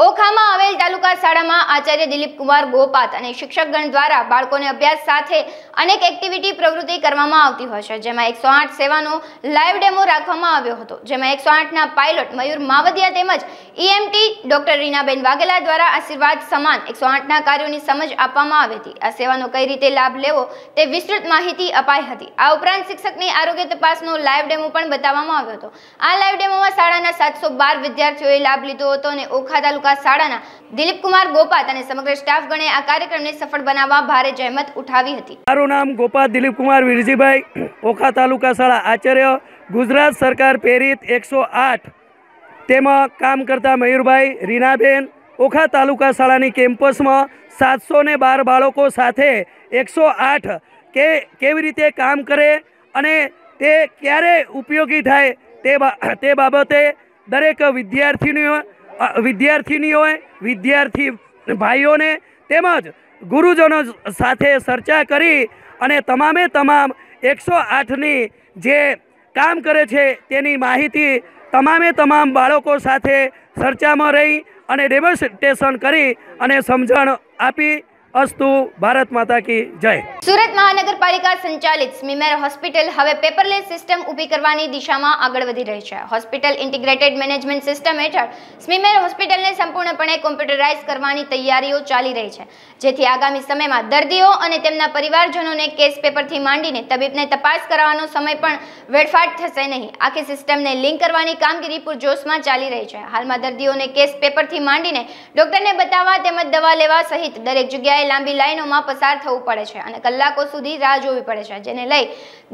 ઓખામાં આવેલ તાલુકા શાળામાં આચાર્ય દિલીપકુમાર ગોપાત અને શિક્ષકગણ દ્વારા બાળકોને અભ્યાસ સાથે અનેક એક્ટિવિટી પ્રવૃત્તિ કરવામાં આવતી હોય છે, જેમાં 108 સેવાનો લાઈવ ડેમો રાખવામાં આવ્યો હતો, જેમાં 108ના પાયલોટ મયુર માવદિયા તેમજ EMT ડોક્ટર રીનાબેન વાઘેલા દ્વારા આશીર્વાદ સમાન 108ના કાર્યોની સમજ આપવામાં આવી હતી. આ સેવાનો કઈ રીતે લાભ લેવો તે વિસ્તૃત માહિતી અપાઈ હતી. આ ઉપરાંત શિક્ષકની આરોગ્ય તપાસનો લાઈવ ડેમો પણ બતાવવામાં આવ્યો હતો. આ લાઈવ ડેમોમાં શાળાના 712 વિદ્યાર્થીઓએ લાભ લીધો હતો અને ઓખા તાલુકા શાળાના દિલીપ કુમાર ગોપાત અને સમગ્ર સ્ટાફગણે આ કાર્યક્રમને સફળ બનાવવા ભારે જહેમત ઉઠાવી હતી. મારું નામ ગોપાત દિલીપ કુમાર વીરજીભાઈ, ઓખા તાલુકા શાળા આચાર્ય, ગુજરાત સરકાર પ્રેરિત 108 તેમાં કામ કરતા મયુરભાઈ, રીનાબેન, ઓખા તાલુકા શાળાની કેમ્પસમાં 712 બાળકો સાથે 108 કેવી રીતે કામ કરે અને તે ક્યારે ઉપયોગી થાય તે બાબતે દરેક વિદ્યાર્થીનીઓએ, વિદ્યાર્થી ભાઈઓને તેમજ ગુરુજનો સાથે ચર્ચા કરી અને તમામ 108ની જે કામ કરે છે તેની માહિતી તમામ બાળકો સાથે ચર્ચામાં રહી અને ડેમોન્સ્ટ્રેશન કરી અને સમજણ આપી. અસ્તુ. ભારત માતા કી જય. સુરત મહાનગરપાલિકા સંચાલિત સ્મીમેર હોસ્પિટલ હવે પેપરલેસ સિસ્ટમ ઊભી કરવાની દિશામાં આગળ વધી રહી છે. હોસ્પિટલ ઇન્ટિગ્રેટેડ મેનેજમેન્ટ સિસ્ટમ હેઠળ સ્મીમેર હોસ્પિટલને સંપૂર્ણપણે કોમ્પ્યુટરાઇઝ કરવાની તૈયારીઓ ચાલી રહી છે, જેથી આગામી સમયમાં દર્દીઓ અને તેમના પરિવારજનોને કેસ પેપરથી માંડીને તબીબને તપાસ કરાવવાનો સમય પણ વેડફાટ થશે નહીં. આખી સિસ્ટમને લિંક કરવાની કામગીરી પૂરજોશમાં ચાલી રહી છે. હાલમાં દર્દીઓને કેસ પેપરથી માંડીને ડોક્ટરને બતાવવા તેમજ દવા લેવા સહિત દરેક જગ્યાએ લાંબી લાઈનોમાં પસાર થવું પડે છે અને કલાકો સુધી રાહ જોવી પડે છે, જેને લઈ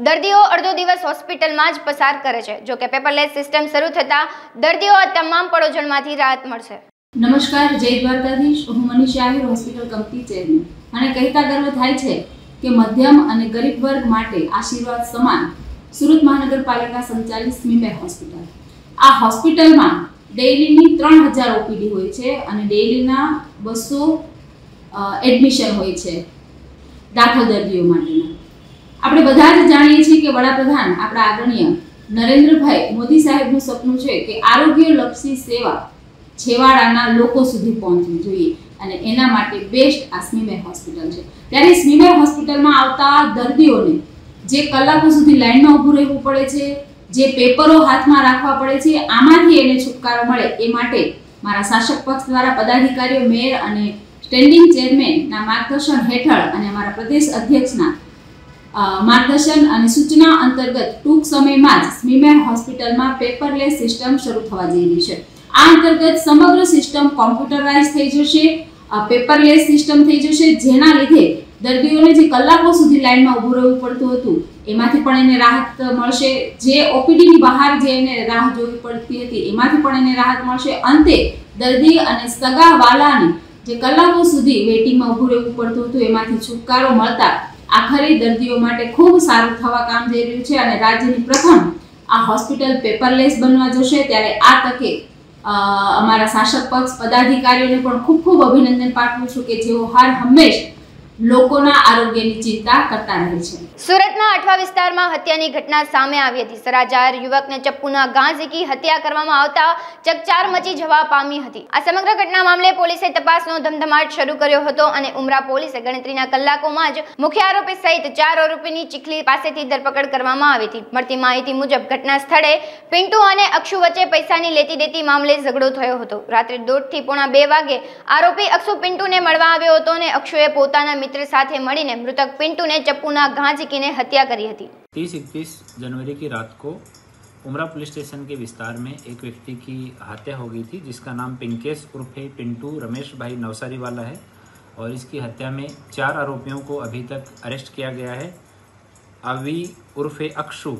દર્દીઓ અડધો દિવસ હોસ્પિટલમાં જ પસાર કરે છે. જો કે પેપરલેસ સિસ્ટમ શરૂ થતા દર્દીઓ આ તમામ પડોજણમાંથી રાહત મળશે. નમસ્કાર, જય દ્વારકાધીશ. હું Manisha Ahir, hospital company chairman. અને કહેતા ગર્વ થાય છે કે મધ્યમ અને ગરીબ વર્ગ માટે આશીર્વાદ સમાન સુરત મહાનગરપાલિકા સંચાલિત સ્મીમેર હોસ્પિટલ. આ હોસ્પિટલમાં ડેઈલીની 3000 ઓપીડી હોય છે અને ડેઈલીના 200 એડમિશન હોય છે દાખલ દર્દીઓ માટેના. આપણે બધા જ જાણીએ છીએ કે વડાપ્રધાન આપણા આદરણીય નરેન્દ્રભાઈ મોદી સાહેબનું સપનું છે કે આરોગ્યલક્ષી સેવા છેવાડાના લોકો સુધી પહોંચવી જોઈએ અને એના માટે બેસ્ટ આ સ્મીમેર હોસ્પિટલ છે. ત્યારે સ્મીમેર હોસ્પિટલમાં આવતા દર્દીઓને જે કલાકો સુધી લાઈનમાં ઊભું રહેવું પડે છે, જે પેપરો હાથમાં રાખવા પડે છે, આમાંથી એને છુટકારો મળે એ માટે મારા શાસક પક્ષ દ્વારા પદાધિકારીઓ, મેયર અને સ્ટેન્ડિંગ ચેરમેનના માર્ગદર્શન હેઠળ અને અમારા પ્રદેશ અધ્યક્ષના માર્ગદર્શન અને સૂચના અંતર્ગત ટૂંક સમયમાં જ સ્મીમેર હોસ્પિટલમાં પેપરલેસ સિસ્ટમ શરૂ થવા જઈ રહી છે. આ અંતર્ગત સમગ્ર સિસ્ટમ કોમ્પ્યુટરાઇઝ થઈ જશે, પેપરલેસ સિસ્ટમ થઈ જશે, જેના લીધે દર્દીઓને જે કલાકો સુધી લાઈનમાં ઊભું રહેવું પડતું હતું એમાંથી પણ એને રાહત મળશે. જે ઓપીડીની બહાર જે એને રાહ જોવી પડતી હતી એમાંથી પણ એને રાહત મળશે. અંતે દર્દી અને સગા વાલાને જે કલાકો સુધી વેટિંગમાં ઊભું રહેવું પડતું હતું એમાંથી છુટકારો મળતા આખરે દર્દીઓ માટે ખૂબ સારું થવા કામ જઈ રહ્યું છે અને રાજ્યની પ્રથમ આ હોસ્પિટલ પેપરલેસ બનવા જશે. ત્યારે આ તકે અમારા શાસક પક્ષ પદાધિકારીઓને પણ ખૂબ અભિનંદન પાઠવું છું કે જેઓ હંમેશ લોકોના આરોગ્યની ચિંતા કરતા રહે છે. સુરતના અઠવા વિસ્તારમાં હત્યાની ઘટના સામે આવી હતી. સરાજાર યુવકને ચપ્પુના ઘા ઝીકી હત્યા કરવામાં આવતા ચકચાર મચી જવા પામી હતી. આ સમગ્ર ઘટના મામલે પોલીસે તપાસનો ધમધમાટ શરૂ કર્યો હતો અને ઉમરા પોલીસે ગણતરીના કલાકોમાં જ મુખ્ય આરોપી સહિત 4 આરોપીની ચીખલી પાસેથી ધરપકડ કરવામાં આવી હતી. મળતી માહિતી મુજબ ઘટના સ્થળે પિન્ટુ અને અક્ષુ વચ્ચે પૈસાની લેતી દેતી મામલે ઝઘડો થયો હતો. રાત્રે 1:30 થી 1:45 વાગે આરોપી અક્ષુ પિન્ટુને મળવા આવ્યો હતો અને અક્ષુએ પોતાના મિત્ર સાથે મળીને मृतक पिंटू ने चप्पूना घा झीकीने हत्या करी थी. 30-31 जनवरी की रात को उमरा पुलिस स्टेशन के विस्तार में एक व्यक्ति की हत्या हो गई थी जिसका नाम पिंकेश उर्फे पिंटू रमेश भाई नवसारी वाला है और इसकी हत्या में 4 आरोपियों को अभी तक अरेस्ट किया गया है. अवी उर्फे अक्षु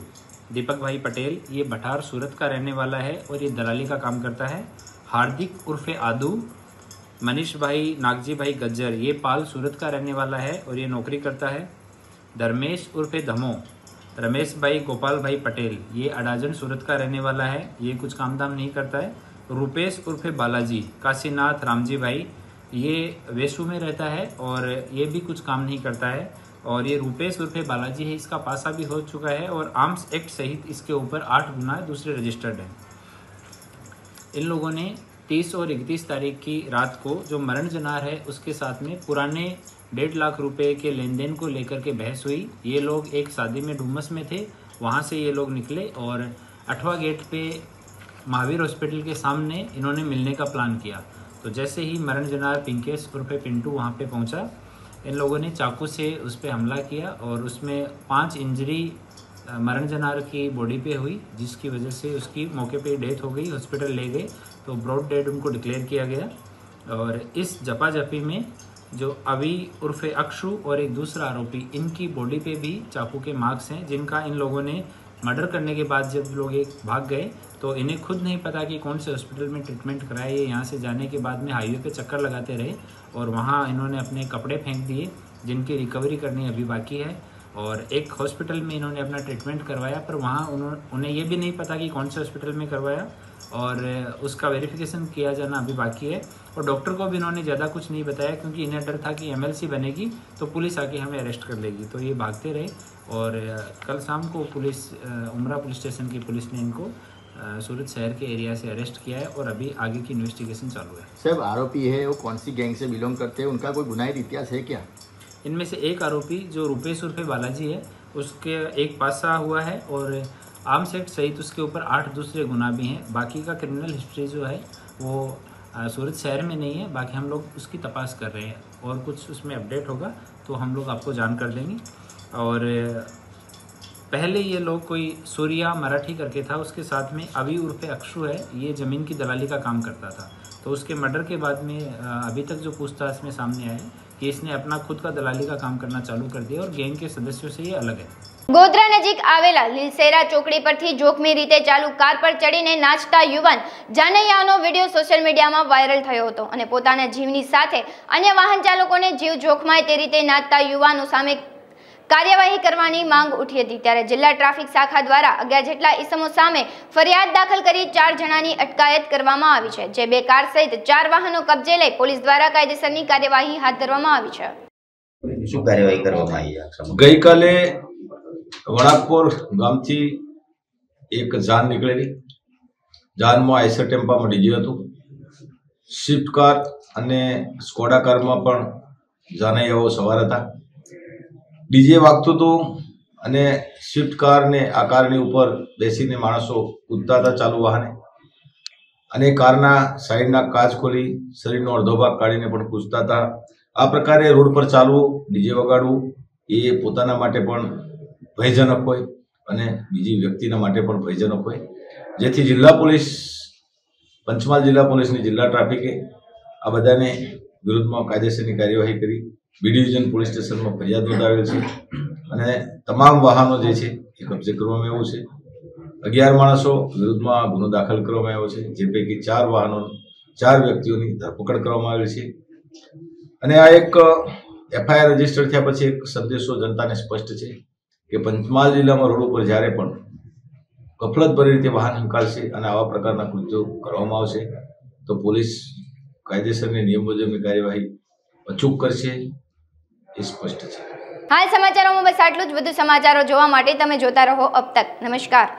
दीपक भाई पटेल ये भटार सूरत का रहने वाला है और ये दलाली का काम करता है. हार्दिक उर्फे आदू, मनीष भाई नागजी भाई गज्जर ये पाल सूरत का रहने वाला है और ये नौकरी करता है. धर्मेश उर्फे धमो, रमेश भाई गोपाल भाई पटेल ये अडाजन सूरत का रहने वाला है, ये कुछ काम धाम नहीं करता है. रूपेश उर्फे बालाजी, काशीनाथ रामजी भाई ये वेसू में रहता है और ये भी कुछ काम नहीं करता है. और ये रूपेश उर्फे बालाजी है, इसका पासा भी हो चुका है और आर्म्स एक्ट सहित इसके ऊपर 8 गुना दूसरे रजिस्टर्ड है. इन लोगों ने 30 और 31 तारीख की रात को जो मरण जनार है उसके साथ में पुराने 1.5 लाख रुपए के लेन देन को लेकर के बहस हुई. ये लोग एक शादी में डुमस में थे, वहाँ से ये लोग निकले और अठवा गेट पे महावीर हॉस्पिटल के सामने इन्होंने मिलने का प्लान किया. तो जैसे ही मरण जनार पिंकेश उर्फे पिंटू वहाँ पे पहुँचा, इन लोगों ने चाकू से उस पर हमला किया और उसमें 5 इंजरी मरण जनार की बॉडी पे हुई, जिसकी वजह से उसकी मौके पे डेथ हो गई. हॉस्पिटल ले गए तो ब्रॉड डेड उनको डिक्लेयर किया गया और इस जपाजपी में जो अभी उर्फे अक्षु और एक दूसरा आरोपी, इनकी बॉडी पे भी चाकू के मार्क्स हैं, जिनका इन लोगों ने मर्डर करने के बाद जब लोग एक भाग गए तो इन्हें खुद नहीं पता कि कौन से हॉस्पिटल में ट्रीटमेंट कराया। ये यहाँ से जाने के बाद में हाईवे पे चक्कर लगाते रहे और वहाँ इन्होंने अपने कपड़े फेंक दिए, जिनकी रिकवरी करनी अभी बाकी है। और एक हॉस्पिटल में इन्होंने अपना ट्रीटमेंट करवाया, पर वहाँ उन्हें ये भी नहीं पता कि कौन से हॉस्पिटल में करवाया और उसका वेरिफिकेशन किया जाना अभी बाकी है। और डॉक्टर को भी इन्होंने ज़्यादा कुछ नहीं बताया, क्योंकि इन्हें डर था कि MLC बनेगी तो पुलिस आके हमें अरेस्ट कर लेगी, तो ये भागते रहे। और कल शाम को पुलिस उमरा पुलिस स्टेशन की पुलिस ने इनको सूरत शहर के एरिया से अरेस्ट किया है और अभी आगे की इन्वेस्टिगेशन चालू है। सर, आरोपी है वो कौन सी गैंग से बिलोंग करते हैं, उनका कोई गुनाहित इतिहास है क्या? इनमें से एक आरोपी जो रुपेश उर्फे बालाजी है, उसके एक पासा हुआ है और आर्म्स एक्ट सहित उसके ऊपर 8 दूसरे गुना भी हैं। बाकी का क्रिमिनल हिस्ट्री जो है वो सूरत शहर में नहीं है, बाकी हम लोग उसकी तपास कर रहे हैं और कुछ उसमें अपडेट होगा तो हम लोग आपको जान कर देंगे। और पहले ये लोग कोई सूर्या मराठी करके था, उसके साथ में अभी उर्फे अक्षु है, ये ज़मीन की दलाली का काम करता था। तो उसके मर्डर के बाद में अभी तक जो पूछताछ में सामने आया है कि इसने अपना खुद का दलाली का काम करना चालू कर दिया और गैंग के सदस्यों से ये अलग है। ગોધરા નજીક આવેલા લીલસેરા ચોકડી પરથી જોખમી રીતે ચાલુ કાર પર ચડીને નાચતા યુવાન જાનૈયાનો વિડીયો સોશિયલ મીડિયામાં વાયરલ થયો હતો અને પોતાના જીવની સાથે અન્ય વાહન ચાલકોને જીવ જોખમાય તે રીતે નાચતા યુવાનો સામે કાર્યવાહી કરવાની માંગ ઉઠી હતી। ત્યારે જિલ્લા ટ્રાફિક શાખા દ્વારા 11 જેટલા ઇસમો સામે ફરિયાદ દાખલ કરી 4 જણાની અટકાયત કરવામાં આવી છે, જે 2 કાર સહિત 4 વાહનો કબજે લઈ પોલીસ દ્વારા કાયદેસરની કાર્યવાહી હાથ ધરવામાં આવી છે। શું કાર્યવાહી કરવામાં આવી છે? ગઈકાલે વણાકપોર ગામથી એક જાન નીકળેલી, જાનમાં આઈસર ટેમ્પામાં ડીજે હતું, સ્વિફ્ટ કાર અને સ્કોડા કારમાં પણ જાનૈયાઓ સવાર હતા। ડીજે વાગતું હતું અને સ્વિફ્ટ કારને આ કારની ઉપર બેસીને માણસો કૂદતા હતા ચાલુ વાહને અને કારના સાઈડના કાચ ખોલી શરીરનો અડધો ભાગ કાઢીને પણ કૂદતા હતા। આ પ્રકારે રોડ પર ચાલવું, ડીજે વગાડવું એ પોતાના માટે પણ ભયજનક હોય અને બીજી વ્યક્તિના માટે પણ ભયજનક હોય, જેથી જિલ્લા પોલીસ, પંચમહાલ જિલ્લા પોલીસની જિલ્લા ટ્રાફિકે આ બધાને વિરુદ્ધમાં કાયદેસરની કાર્યવાહી કરી બી ડિવિઝન પોલીસ સ્ટેશનમાં ફરિયાદ નોંધાવેલ છે અને તમામ વાહનો જે છે એ કબજે કરવામાં આવ્યું છે। 11 માણસો વિરુદ્ધમાં ગુનો દાખલ કરવામાં આવ્યો છે, જે પૈકી 4 વાહનો 4 વ્યક્તિઓની ધરપકડ કરવામાં આવેલ છે। અને આ એક FIR રજીસ્ટર થયા પછી એક સંદેશો જનતાને સ્પષ્ટ છે કે પંચમહાલ જિલ્લામાં રોડ ઉપર જ્યારે પણ ગફલતભરી રીતે વાહન હંકારશે અને આવા પ્રકારના કૃત્યો કરવામાં આવશે તો પોલીસ કાયદેસરની નિયમ મુજબની કાર્યવાહી અચૂક કરશે, એ સ્પષ્ટ છે। હાલ સમાચારોમાં બસ આટલું જ। વધુ સમાચારો જોવા માટે તમે જોતા રહો અબ તક। નમસ્કાર।